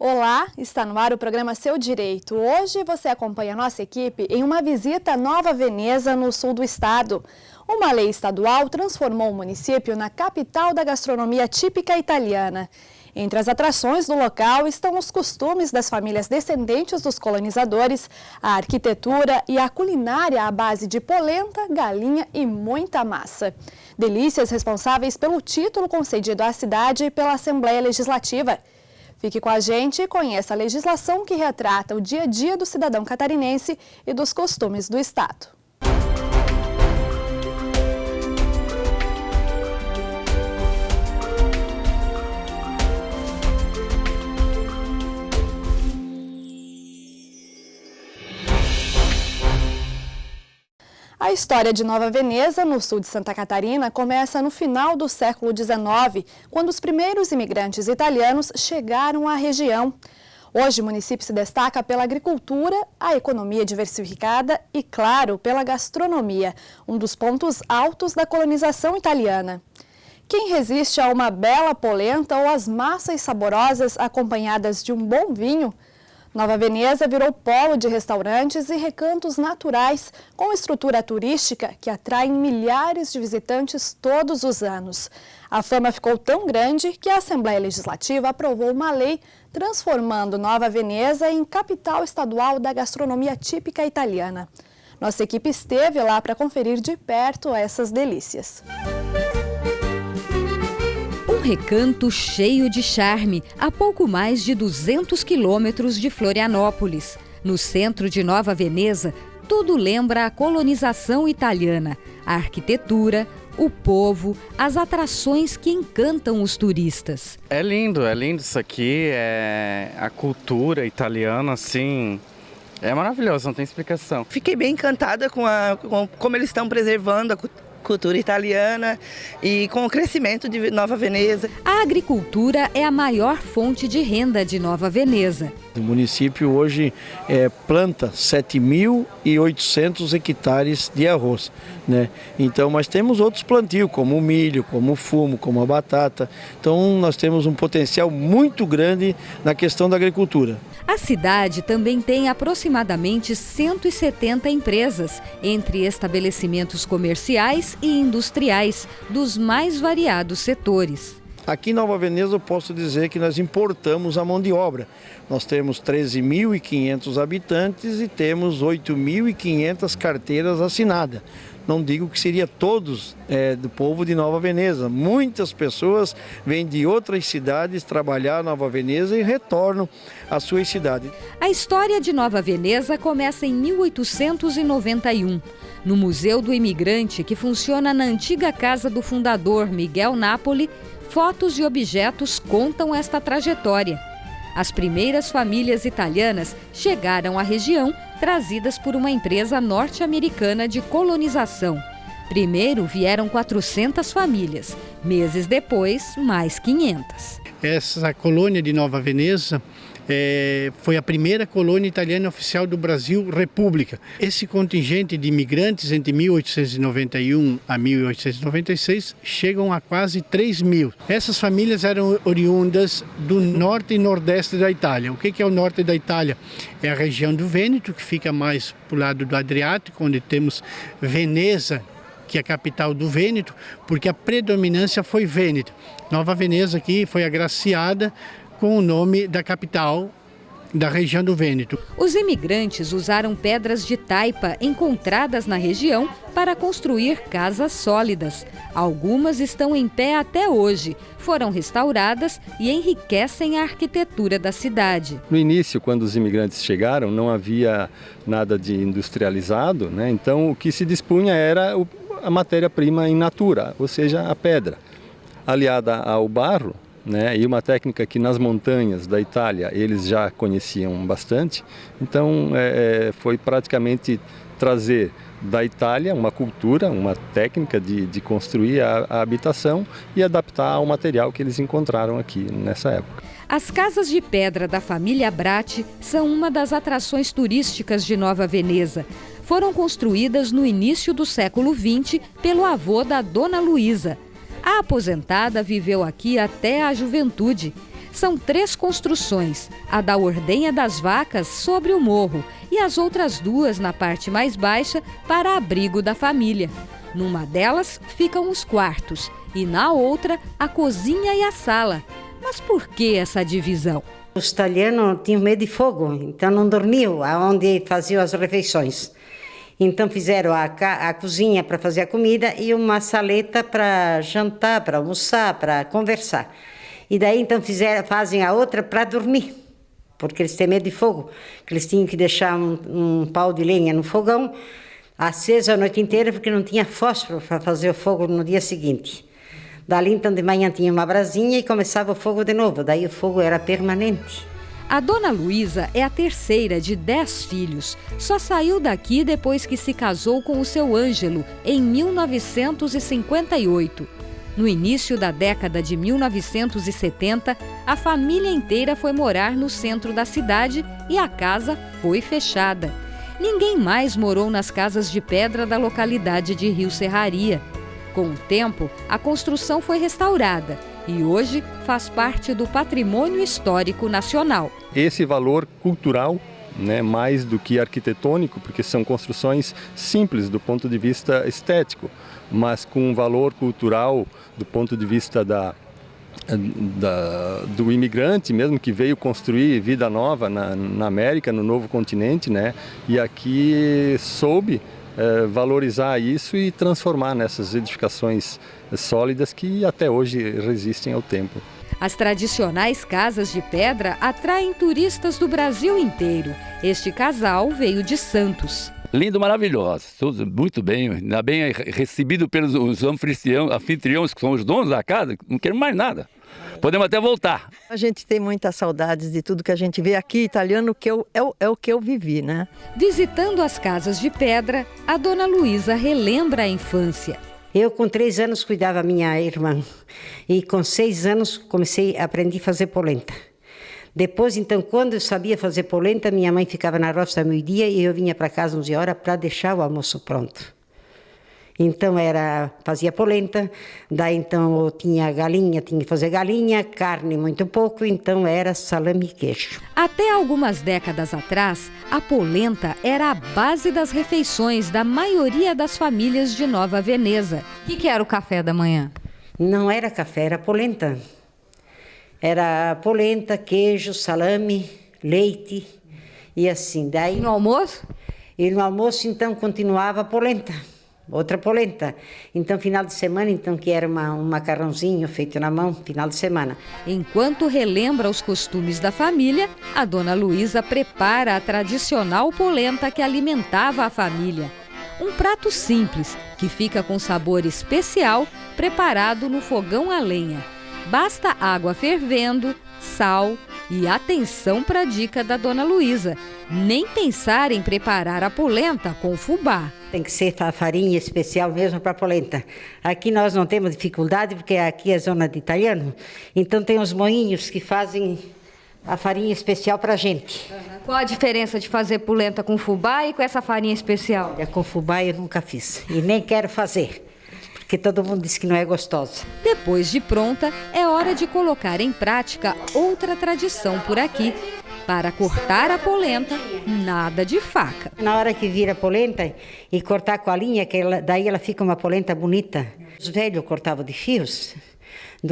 Olá, está no ar o programa Seu Direito. Hoje você acompanha a nossa equipe em uma visita a Nova Veneza, no sul do estado. Uma lei estadual transformou o município na capital da gastronomia típica italiana. Entre as atrações do local estão os costumes das famílias descendentes dos colonizadores, a arquitetura e a culinária à base de polenta, galinha e muita massa. Delícias responsáveis pelo título concedido à cidade pela Assembleia Legislativa. Fique com a gente e conheça a legislação que retrata o dia a dia do cidadão catarinense e dos costumes do estado. A história de Nova Veneza, no sul de Santa Catarina, começa no final do século XIX, quando os primeiros imigrantes italianos chegaram à região. Hoje, o município se destaca pela agricultura, a economia diversificada e, claro, pela gastronomia, um dos pontos altos da colonização italiana. Quem resiste a uma bela polenta ou às massas saborosas acompanhadas de um bom vinho? Nova Veneza virou polo de restaurantes e recantos naturais com estrutura turística que atraem milhares de visitantes todos os anos. A fama ficou tão grande que a Assembleia Legislativa aprovou uma lei transformando Nova Veneza em capital estadual da gastronomia típica italiana. Nossa equipe esteve lá para conferir de perto essas delícias. Um recanto cheio de charme, a pouco mais de 200 quilômetros de Florianópolis. No centro de Nova Veneza, tudo lembra a colonização italiana, a arquitetura, o povo, as atrações que encantam os turistas. É lindo isso aqui, a cultura italiana, assim, é maravilhoso, não tem explicação. Fiquei bem encantada com como eles estão preservando a cultura italiana e com o crescimento de Nova Veneza. A agricultura é a maior fonte de renda de Nova Veneza. O município hoje planta 7.800 hectares de arroz, né? Então, mas temos outros plantios, como o milho, como o fumo, como a batata. Então, nós temos um potencial muito grande na questão da agricultura. A cidade também tem aproximadamente 170 empresas, entre estabelecimentos comerciais e industriais, dos mais variados setores. Aqui em Nova Veneza eu posso dizer que nós importamos a mão de obra. Nós temos 13.500 habitantes e temos 8.500 carteiras assinadas. Não digo que seria todos do povo de Nova Veneza. Muitas pessoas vêm de outras cidades trabalhar em Nova Veneza e retornam às suas cidades. A história de Nova Veneza começa em 1891. No Museu do Imigrante, que funciona na antiga casa do fundador Miguel Napoli, fotos e objetos contam esta trajetória. As primeiras famílias italianas chegaram à região trazidas por uma empresa norte-americana de colonização. Primeiro vieram 400 famílias, meses depois, mais 500. Essa colônia de Nova Veneza foi a primeira colônia italiana oficial do Brasil República. Esse contingente de imigrantes entre 1891 a 1896 chegam a quase 3.000. Essas famílias eram oriundas do norte e nordeste da Itália. O que é o norte da Itália? É a região do Vêneto, que fica mais para o lado do Adriático, onde temos Veneza, que é a capital do Vêneto, porque a predominância foi Vêneto. Nova Veneza aqui foi agraciada com o nome da capital da região do Vêneto. Os imigrantes usaram pedras de taipa encontradas na região para construir casas sólidas. Algumas estão em pé até hoje, foram restauradas e enriquecem a arquitetura da cidade. No início, quando os imigrantes chegaram, não havia nada de industrializado, né? Então o que se dispunha era a matéria-prima in natura, ou seja, a pedra, aliada ao barro, né, e uma técnica que nas montanhas da Itália eles já conheciam bastante. Então foi praticamente trazer da Itália uma cultura, uma técnica de construir a habitação e adaptar ao material que eles encontraram aqui nessa época. As casas de pedra da família Bratti são uma das atrações turísticas de Nova Veneza. Foram construídas no início do século XX pelo avô da Dona Luísa. A aposentada viveu aqui até a juventude. São 3 construções, a da Ordenha das Vacas sobre o morro e as outras 2 na parte mais baixa para abrigo da família. Numa delas ficam os quartos e na outra a cozinha e a sala. Mas por que essa divisão? Os italianos tinham medo de fogo, então não dormiam aonde faziam as refeições. Então fizeram a cozinha para fazer a comida e uma saleta para jantar, para almoçar, para conversar. E daí então fazem a outra para dormir, porque eles têm medo de fogo, que eles tinham que deixar um pau de lenha no fogão, aceso a noite inteira, porque não tinha fósforo para fazer o fogo no dia seguinte. Dali então de manhã tinha uma brasinha e começava o fogo de novo, daí o fogo era permanente. A dona Luísa é a terceira de 10 filhos. Só saiu daqui depois que se casou com o seu Ângelo, em 1958. No início da década de 1970, a família inteira foi morar no centro da cidade e a casa foi fechada. Ninguém mais morou nas casas de pedra da localidade de Rio Serraria. Com o tempo, a construção foi restaurada e hoje faz parte do patrimônio histórico nacional. Esse valor cultural, né, mais do que arquitetônico, porque são construções simples do ponto de vista estético, mas com um valor cultural do ponto de vista do imigrante mesmo, que veio construir vida nova na América, no novo continente, né, e aqui soube valorizar isso e transformar nessas edificações sólidas que até hoje resistem ao tempo. As tradicionais casas de pedra atraem turistas do Brasil inteiro. Este casal veio de Santos. Lindo, maravilhoso, tudo muito bem, ainda bem recebido pelos anfitriões, que são os donos da casa, não queremos mais nada. Podemos até voltar. A gente tem muitas saudades de tudo que a gente vê aqui, italiano, que é o que eu vivi, né? Visitando as casas de pedra, a dona Luísa relembra a infância. Eu com 3 anos cuidava minha irmã e com 6 anos aprendi a fazer polenta. Depois, então, quando eu sabia fazer polenta, minha mãe ficava na roça ao meio-dia e eu vinha para casa 11 horas para deixar o almoço pronto. Então fazia polenta, daí então eu tinha galinha, tinha que fazer galinha, carne muito pouco, então era salame e queijo. Até algumas décadas atrás, a polenta era a base das refeições da maioria das famílias de Nova Veneza. O que era o café da manhã? Não era café, era polenta. Era polenta, queijo, salame, leite e assim. Daí, e no almoço? E no almoço então continuava a polenta. Outra polenta. Então, final de semana, então, que era um macarrãozinho feito na mão, final de semana. Enquanto relembra os costumes da família, a dona Luísa prepara a tradicional polenta que alimentava a família. Um prato simples, que fica com sabor especial, preparado no fogão a lenha. Basta água fervendo, sal e atenção para a dica da dona Luísa. Nem pensar em preparar a polenta com fubá. Tem que ser a farinha especial mesmo para a polenta. Aqui nós não temos dificuldade, porque aqui é zona de italiano. Então tem os moinhos que fazem a farinha especial para a gente. Qual a diferença de fazer polenta com fubá e com essa farinha especial? Com fubá eu nunca fiz e nem quero fazer, porque todo mundo diz que não é gostosa. Depois de pronta, é hora de colocar em prática outra tradição por aqui. Para cortar a polenta, nada de faca. Na hora que vira a polenta e cortar com a linha, daí ela fica uma polenta bonita. Os velhos cortavam de fios,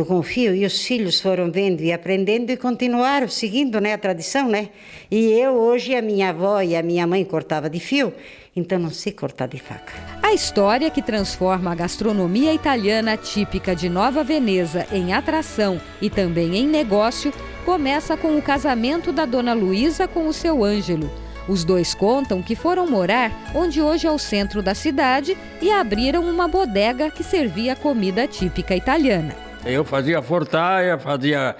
com fio, e os filhos foram vendo e aprendendo e continuaram seguindo, né, a tradição, né? E eu hoje, a minha avó e a minha mãe cortavam de fio, então não sei cortar de faca. A história que transforma a gastronomia italiana típica de Nova Veneza em atração e também em negócio começa com o casamento da dona Luísa com o seu Ângelo. Os dois contam que foram morar onde hoje é o centro da cidade e abriram uma bodega que servia comida típica italiana. Eu fazia fortaia, fazia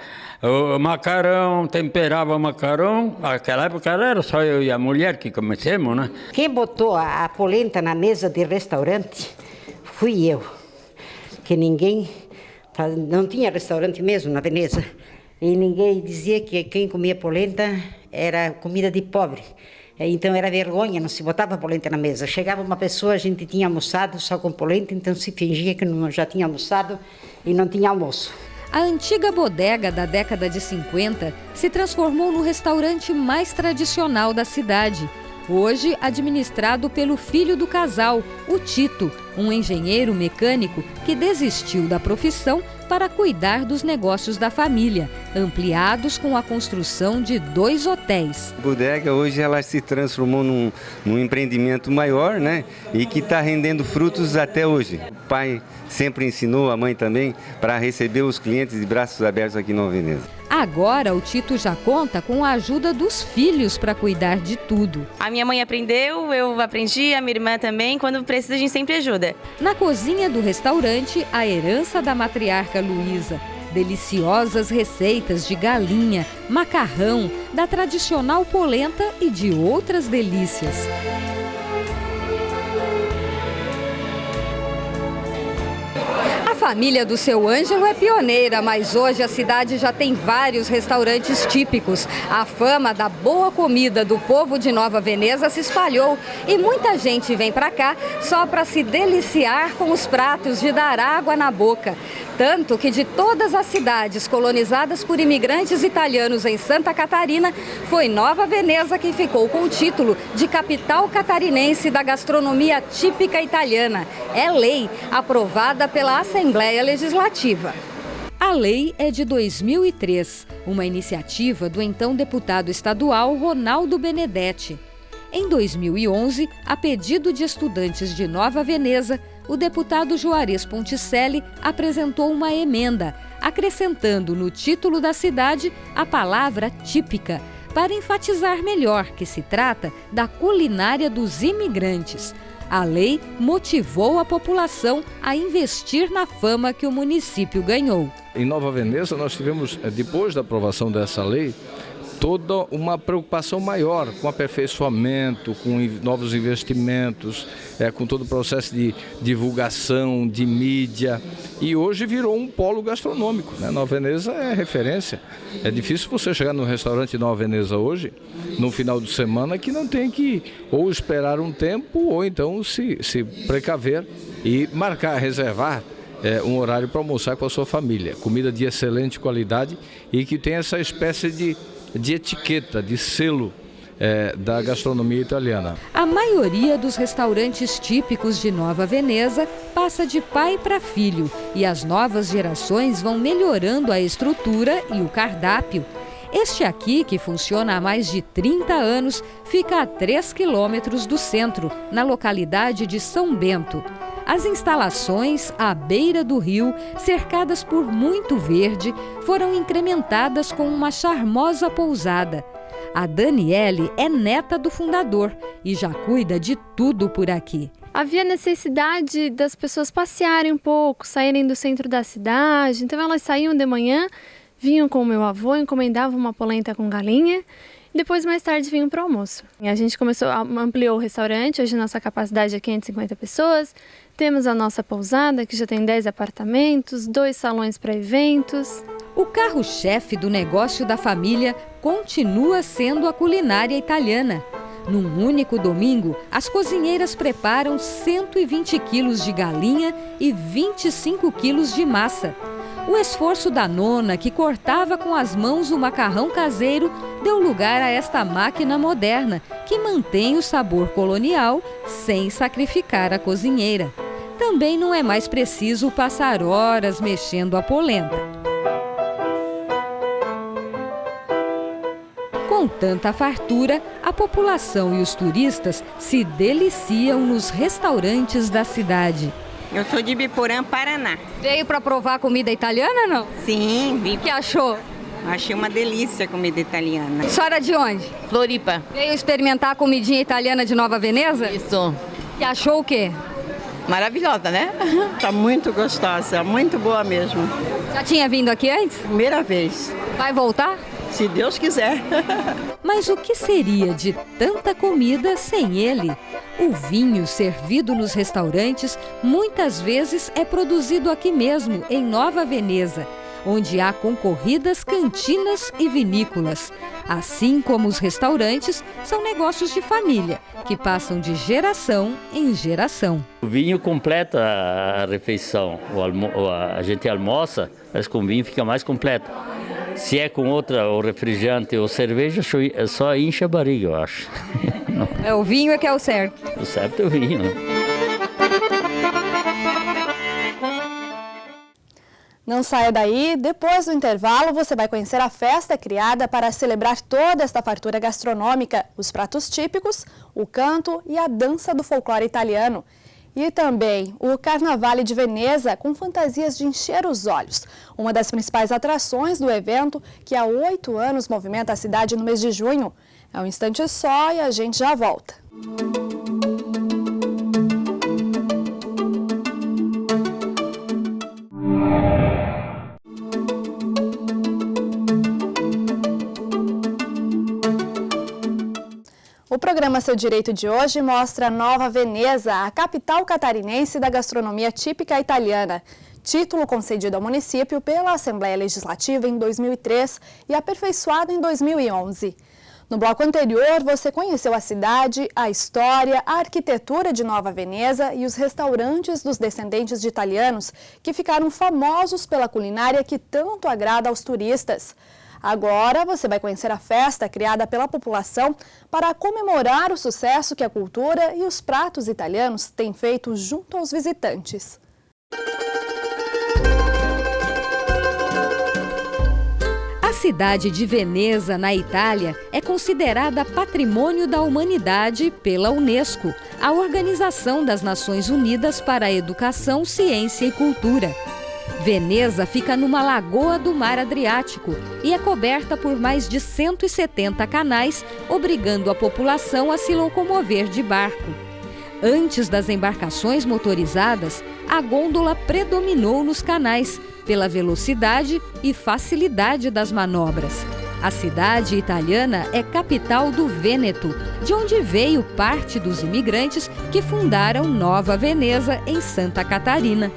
macarrão, temperava macarrão. Naquela época era só eu e a mulher que comecemos, né? Quem botou a polenta na mesa de restaurante fui eu. Que ninguém... Não tinha restaurante mesmo na Veneza. E ninguém dizia que quem comia polenta era comida de pobre. Então era vergonha, não se botava polenta na mesa. Chegava uma pessoa, a gente tinha almoçado só com polenta, então se fingia que não, já tinha almoçado e não tinha almoço. A antiga bodega da década de 50 se transformou no restaurante mais tradicional da cidade. Hoje administrado pelo filho do casal, o Tito, um engenheiro mecânico que desistiu da profissão para cuidar dos negócios da família, ampliados com a construção de 2 hotéis. A bodega hoje ela se transformou num empreendimento maior, né? E que está rendendo frutos até hoje. O pai sempre ensinou, a mãe também, para receber os clientes de braços abertos aqui em Nova Veneza. Agora o Tito já conta com a ajuda dos filhos para cuidar de tudo. A minha mãe aprendeu, eu aprendi, a minha irmã também. Quando precisa, a gente sempre ajuda. Na cozinha do restaurante, a herança da matriarca Luísa. Deliciosas receitas de galinha, macarrão, da tradicional polenta e de outras delícias. A família do seu Ângelo é pioneira, mas hoje a cidade já tem vários restaurantes típicos. A fama da boa comida do povo de Nova Veneza se espalhou e muita gente vem para cá só para se deliciar com os pratos de dar água na boca. Tanto que de todas as cidades colonizadas por imigrantes italianos em Santa Catarina, foi Nova Veneza que ficou com o título de capital catarinense da gastronomia típica italiana. É lei, aprovada pela Assembleia Legislativa. A lei é de 2003, uma iniciativa do então deputado estadual Ronaldo Benedetti. Em 2011, a pedido de estudantes de Nova Veneza, o deputado Juarez Ponticelli apresentou uma emenda, acrescentando no título da cidade a palavra típica, para enfatizar melhor que se trata da culinária dos imigrantes. A lei motivou a população a investir na fama que o município ganhou. Em Nova Veneza, nós tivemos, depois da aprovação dessa lei, toda uma preocupação maior com aperfeiçoamento, com novos investimentos, com todo o processo de divulgação, de mídia. E hoje virou um polo gastronômico, né? Nova Veneza é referência. É difícil você chegar num restaurante em Nova Veneza hoje, no final de semana, que não tem que ou esperar um tempo ou então se precaver e marcar, reservar um horário para almoçar com a sua família. Comida de excelente qualidade e que tem essa espécie de etiqueta, de selo da gastronomia italiana. A maioria dos restaurantes típicos de Nova Veneza passa de pai para filho e as novas gerações vão melhorando a estrutura e o cardápio. Este aqui, que funciona há mais de 30 anos, fica a 3 quilômetros do centro, na localidade de São Bento. As instalações, à beira do rio, cercadas por muito verde, foram incrementadas com uma charmosa pousada. A Daniele é neta do fundador e já cuida de tudo por aqui. Havia necessidade das pessoas passearem um pouco, saírem do centro da cidade. Então elas saíam de manhã, vinham com o meu avô, encomendavam uma polenta com galinha. Depois, mais tarde, vinham para o almoço. A gente ampliou o restaurante, hoje nossa capacidade é 550 pessoas. Temos a nossa pousada, que já tem 10 apartamentos, 2 salões para eventos. O carro-chefe do negócio da família continua sendo a culinária italiana. Num único domingo, as cozinheiras preparam 120 quilos de galinha e 25 quilos de massa. O esforço da nona, que cortava com as mãos o macarrão caseiro, deu lugar a esta máquina moderna, que mantém o sabor colonial sem sacrificar a cozinheira. Também não é mais preciso passar horas mexendo a polenta. Com tanta fartura, a população e os turistas se deliciam nos restaurantes da cidade. Eu sou de Biporã, Paraná. Veio para provar a comida italiana, não? Sim. O que achou? Achei uma delícia a comida italiana. A senhora é de onde? Floripa. Veio experimentar a comidinha italiana de Nova Veneza? Isso. E achou o quê? Maravilhosa, né? Tá muito gostosa, muito boa mesmo. Já tinha vindo aqui antes? Primeira vez. Vai voltar? Se Deus quiser. Mas o que seria de tanta comida sem ele? O vinho servido nos restaurantes muitas vezes é produzido aqui mesmo, em Nova Veneza. onde há concorridas cantinas e vinícolas. Assim como os restaurantes, são negócios de família, que passam de geração em geração. O vinho completa a refeição. A gente almoça, mas com vinho fica mais completo. Se é com ou refrigerante ou cerveja, só enche a barriga, eu acho. O vinho é que é o certo. O certo é o vinho, né? Não saia daí, depois do intervalo você vai conhecer a festa criada para celebrar toda esta fartura gastronômica, os pratos típicos, o canto e a dança do folclore italiano. E também o Carnavale de Veneza, com fantasias de encher os olhos. Uma das principais atrações do evento, que há 8 anos movimenta a cidade no mês de junho. É um instante só e a gente já volta. O programa Seu Direito de hoje mostra Nova Veneza, a capital catarinense da gastronomia típica italiana. Título concedido ao município pela Assembleia Legislativa em 2003 e aperfeiçoado em 2011. No bloco anterior, você conheceu a cidade, a história, a arquitetura de Nova Veneza e os restaurantes dos descendentes de italianos que ficaram famosos pela culinária que tanto agrada aos turistas. Agora você vai conhecer a festa criada pela população para comemorar o sucesso que a cultura e os pratos italianos têm feito junto aos visitantes. A cidade de Veneza, na Itália, é considerada Patrimônio da Humanidade pela Unesco, a Organização das Nações Unidas para a Educação, Ciência e Cultura. Veneza fica numa lagoa do Mar Adriático e é coberta por mais de 170 canais, obrigando a população a se locomover de barco. Antes das embarcações motorizadas, a gôndola predominou nos canais, pela velocidade e facilidade das manobras. A cidade italiana é capital do Vêneto, de onde veio parte dos imigrantes que fundaram Nova Veneza, em Santa Catarina.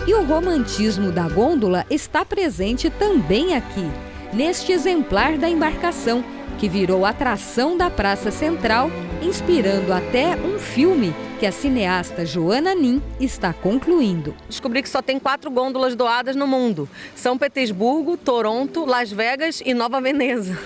E o romantismo da gôndola está presente também aqui, neste exemplar da embarcação, que virou atração da Praça Central, inspirando até um filme que a cineasta Joana Nin está concluindo. Descobri que só tem 4 gôndolas doadas no mundo. São Petersburgo, Toronto, Las Vegas e Nova Veneza.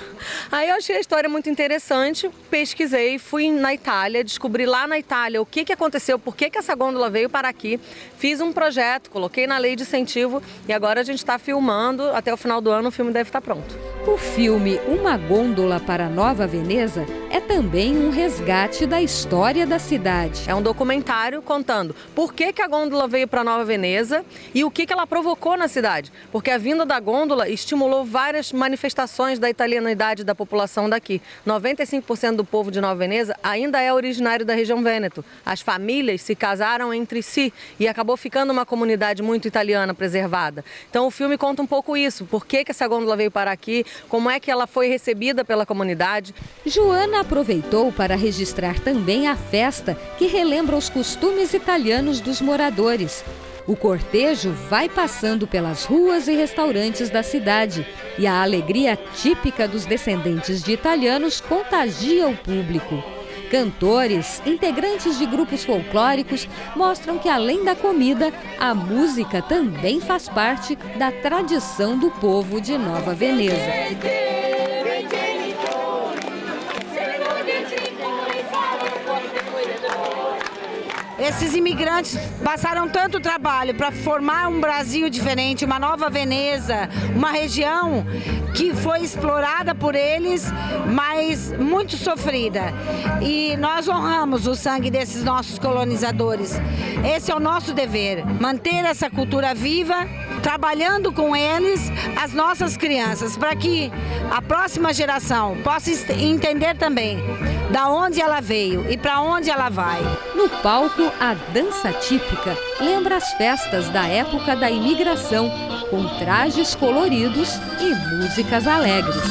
Aí eu achei a história muito interessante, pesquisei, fui na Itália, descobri lá na Itália o que aconteceu, por que essa gôndola veio para aqui. Fiz um projeto, coloquei na lei de incentivo e agora a gente está filmando. Até o final do ano o filme deve estar pronto. O filme Uma Gôndola para Nova Veneza é também um resgate da história da cidade. É um documentário contando por que a gôndola veio para Nova Veneza e o que ela provocou na cidade. Porque a vinda da gôndola estimulou várias manifestações da italianidade da população daqui. 95% do povo de Nova Veneza ainda é originário da região Vêneto. As famílias se casaram entre si e acabou ficando uma comunidade muito italiana preservada. Então o filme conta um pouco isso, por que essa gôndola veio para aqui, como é que ela foi recebida pela comunidade. Joana aproveitou para registrar também a festa que relembra os costumes italianos dos moradores. O cortejo vai passando pelas ruas e restaurantes da cidade e a alegria típica dos descendentes de italianos contagia o público. Cantores, integrantes de grupos folclóricos mostram que, além da comida, a música também faz parte da tradição do povo de Nova Veneza. Esses imigrantes passaram tanto trabalho para formar um Brasil diferente, uma Nova Veneza, uma região que foi explorada por eles, mas muito sofrida. E nós honramos o sangue desses nossos colonizadores. Esse é o nosso dever, manter essa cultura viva, trabalhando com eles, as nossas crianças, para que a próxima geração possa entender também da onde ela veio e para onde ela vai. No palco, a dança típica lembra as festas da época da imigração, com trajes coloridos e músicas alegres.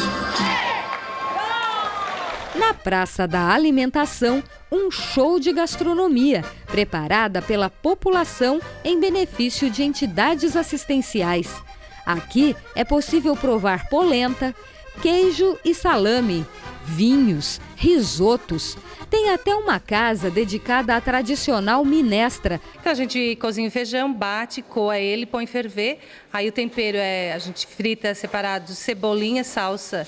Na Praça da Alimentação, um show de gastronomia, preparada pela população em benefício de entidades assistenciais. Aqui é possível provar polenta, queijo e salame, vinhos, risotos. Tem até uma casa dedicada à tradicional minestra. Então a gente cozinha o feijão, bate, coa ele, põe ferver. Aí o tempero a gente frita separado cebolinha, salsa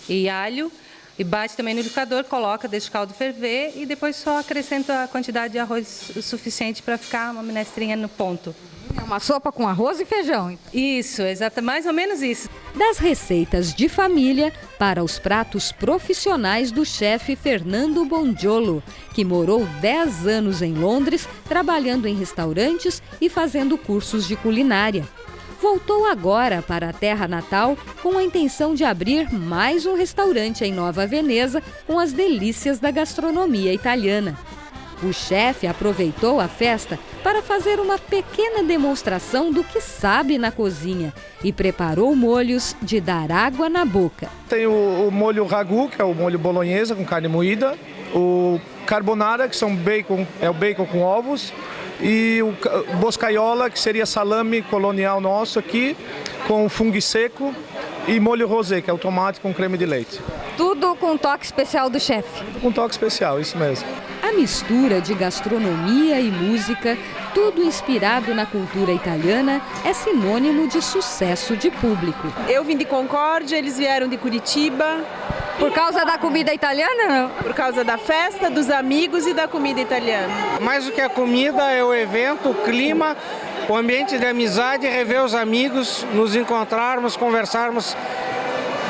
e alho. E bate também no liquidificador, coloca, deixa o caldo ferver e depois só acrescenta a quantidade de arroz suficiente para ficar uma minestrinha no ponto. É uma sopa com arroz e feijão. Isso, exato, mais ou menos isso. Das receitas de família para os pratos profissionais do chefe Fernando Bongiolo, que morou 10 anos em Londres, trabalhando em restaurantes e fazendo cursos de culinária. Voltou agora para a terra natal com a intenção de abrir mais um restaurante em Nova Veneza com as delícias da gastronomia italiana. O chefe aproveitou a festa para fazer uma pequena demonstração do que sabe na cozinha e preparou molhos de dar água na boca. Tem o molho ragu, que é o molho bolonhesa com carne moída, o carbonara, que são o bacon com ovos, e o boscaiola, que seria salame colonial nosso aqui, com fungo seco, e molho rosé, que é o tomate com creme de leite. Tudo com um toque especial do chefe. Com um toque especial, isso mesmo. A mistura de gastronomia e música, tudo inspirado na cultura italiana, é sinônimo de sucesso de público. Eu vim de Concórdia, eles vieram de Curitiba. Por causa da comida italiana, não? Por causa da festa, dos amigos e da comida italiana. Mais do que a comida, é o evento, o clima, o ambiente de amizade, rever os amigos, nos encontrarmos, conversarmos.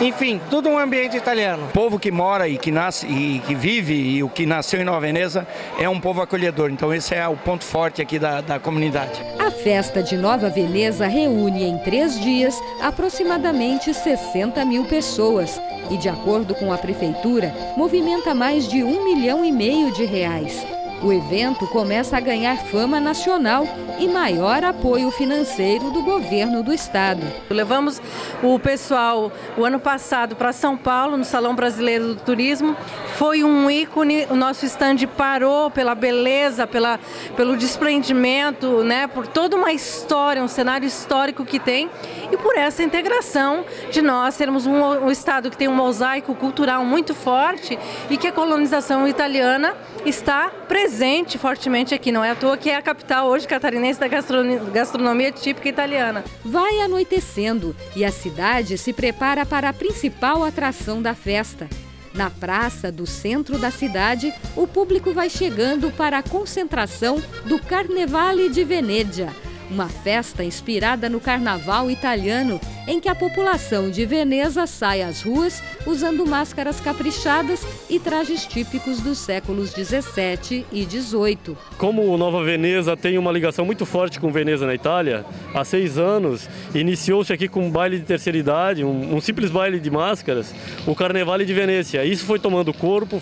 Enfim, tudo um ambiente italiano. O povo que mora e que nasce e que vive e o que nasceu em Nova Veneza é um povo acolhedor. Então esse é o ponto forte aqui da comunidade. A festa de Nova Veneza reúne em 3 dias aproximadamente 60 mil pessoas e, de acordo com a prefeitura, movimenta mais de R$1,5 milhão de reais. O evento começa a ganhar fama nacional e maior apoio financeiro do governo do estado. Levamos o pessoal o ano passado para São Paulo, no Salão Brasileiro do Turismo. Foi um ícone, o nosso stand parou pela beleza, pelo desprendimento, né, por toda uma história, um cenário histórico que tem e por essa integração de nós sermos um estado que tem um mosaico cultural muito forte e que a colonização italiana está presente fortemente aqui. Não é à toa que é a capital hoje catarinense da gastronomia típica italiana. Vai anoitecendo e a cidade se prepara para a principal atração da festa. Na praça do centro da cidade, o público vai chegando para a concentração do Carnevale di Venezia, uma festa inspirada no carnaval italiano, em que a população de Veneza sai às ruas usando máscaras caprichadas e trajes típicos dos séculos 17 e 18. Como Nova Veneza tem uma ligação muito forte com Veneza na Itália, há 6 anos iniciou-se aqui com um baile de terceira idade, um simples baile de máscaras, o Carnevale di Venezia. Isso foi tomando corpo,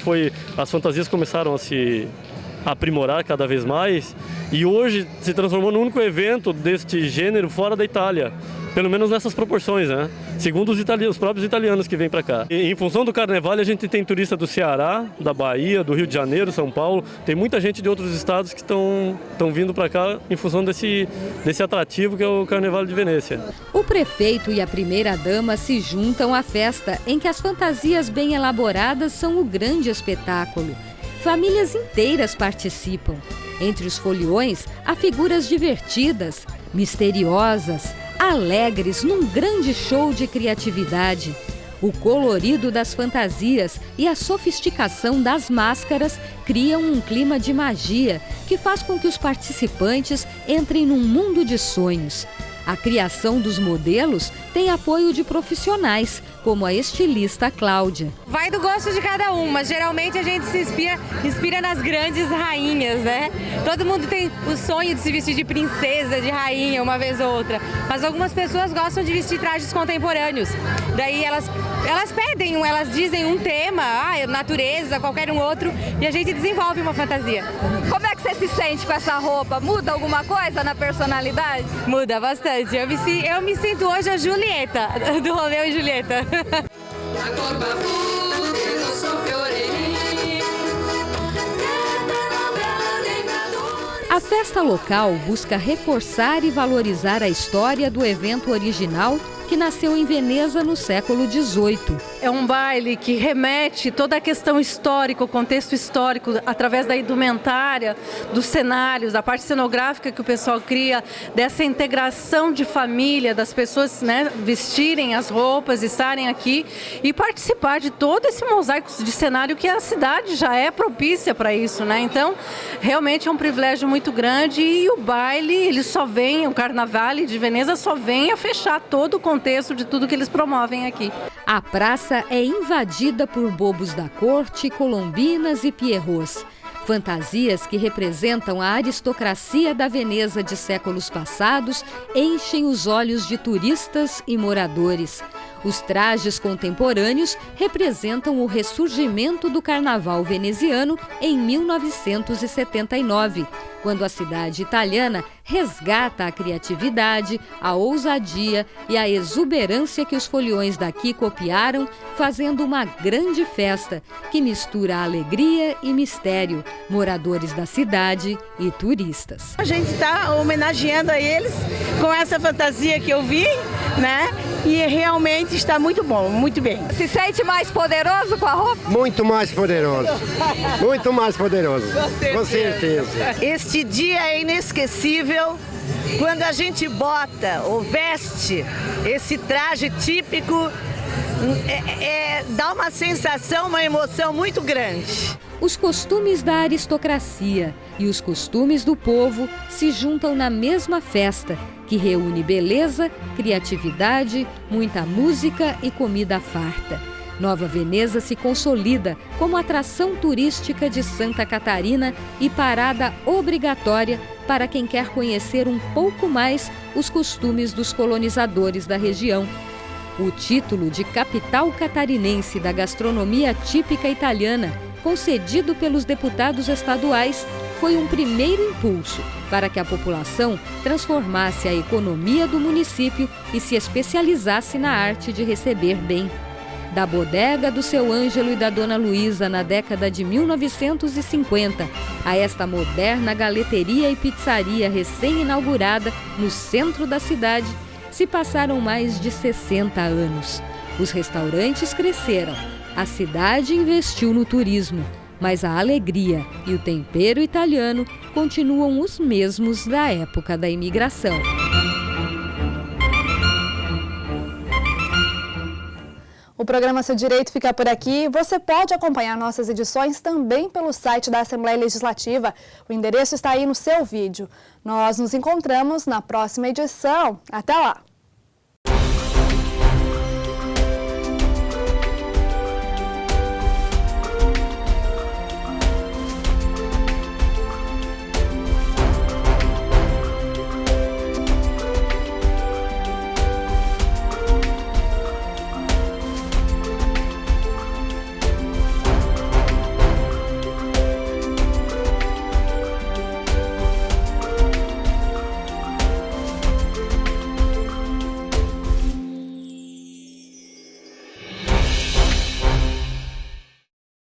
as fantasias começaram a se aprimorar cada vez mais e hoje se transformou no único evento deste gênero fora da Itália, pelo menos nessas proporções, né? Segundo os próprios italianos que vêm para cá. E, em função do Carnaval, a gente tem turista do Ceará, da Bahia, do Rio de Janeiro, São Paulo, tem muita gente de outros estados que estão vindo para cá em função desse atrativo que é o Carnaval de Venezia. O prefeito e a primeira-dama se juntam à festa, em que as fantasias bem elaboradas são o grande espetáculo. Famílias inteiras participam. Entre os foliões, há figuras divertidas, misteriosas, alegres, num grande show de criatividade. O colorido das fantasias e a sofisticação das máscaras criam um clima de magia que faz com que os participantes entrem num mundo de sonhos. A criação dos modelos tem apoio de profissionais, como a estilista Cláudia. Vai do gosto de cada um, mas geralmente a gente se inspira nas grandes rainhas, né? Todo mundo tem o sonho de se vestir de princesa, de rainha, uma vez ou outra. Mas algumas pessoas gostam de vestir trajes contemporâneos. Daí elas pedem, elas dizem um tema, natureza, qualquer um outro, e a gente desenvolve uma fantasia. Como é que você se sente com essa roupa? Muda alguma coisa na personalidade? Muda bastante. Eu me sinto hoje a Julieta, do Romeu e Julieta. A festa local busca reforçar e valorizar a história do evento original que nasceu em Veneza no século XVIII. É um baile que remete toda a questão histórica, o contexto histórico, através da indumentária, dos cenários, da parte cenográfica que o pessoal cria, dessa integração de família, das pessoas, né, vestirem as roupas, estarem aqui e participar de todo esse mosaico de cenário que a cidade já é propícia para isso, né? Então, realmente é um privilégio muito grande e o baile, ele só vem, o Carnaval de Veneza só vem a fechar todo o contexto de tudo que eles promovem aqui. A praça é invadida por bobos da corte, colombinas e pierrots. Fantasias que representam a aristocracia da Veneza de séculos passados enchem os olhos de turistas e moradores. Os trajes contemporâneos representam o ressurgimento do carnaval veneziano em 1979, quando a cidade italiana resgata a criatividade, a ousadia e a exuberância que os foliões daqui copiaram, fazendo uma grande festa que mistura alegria e mistério, moradores da cidade e turistas. A gente está homenageando a eles com essa fantasia que eu vi, né? E realmente está muito bom, muito bem. Se sente mais poderoso com a roupa? Muito mais poderoso. Muito mais poderoso. Com certeza. Este dia é inesquecível quando a gente bota ou veste esse traje típico. Dá uma sensação, uma emoção muito grande. Os costumes da aristocracia e os costumes do povo se juntam na mesma festa, que reúne beleza, criatividade, muita música e comida farta. Nova Veneza se consolida como atração turística de Santa Catarina e parada obrigatória para quem quer conhecer um pouco mais os costumes dos colonizadores da região. O título de capital catarinense da gastronomia típica italiana, concedido pelos deputados estaduais, foi um primeiro impulso para que a população transformasse a economia do município e se especializasse na arte de receber bem. Da bodega do seu Ângelo e da Dona Luísa na década de 1950 a esta moderna galeteria e pizzaria recém-inaugurada no centro da cidade, se passaram mais de 60 anos. Os restaurantes cresceram, a cidade investiu no turismo, mas a alegria e o tempero italiano continuam os mesmos da época da imigração. O programa Seu Direito fica por aqui. Você pode acompanhar nossas edições também pelo site da Assembleia Legislativa. O endereço está aí no seu vídeo. Nós nos encontramos na próxima edição. Até lá!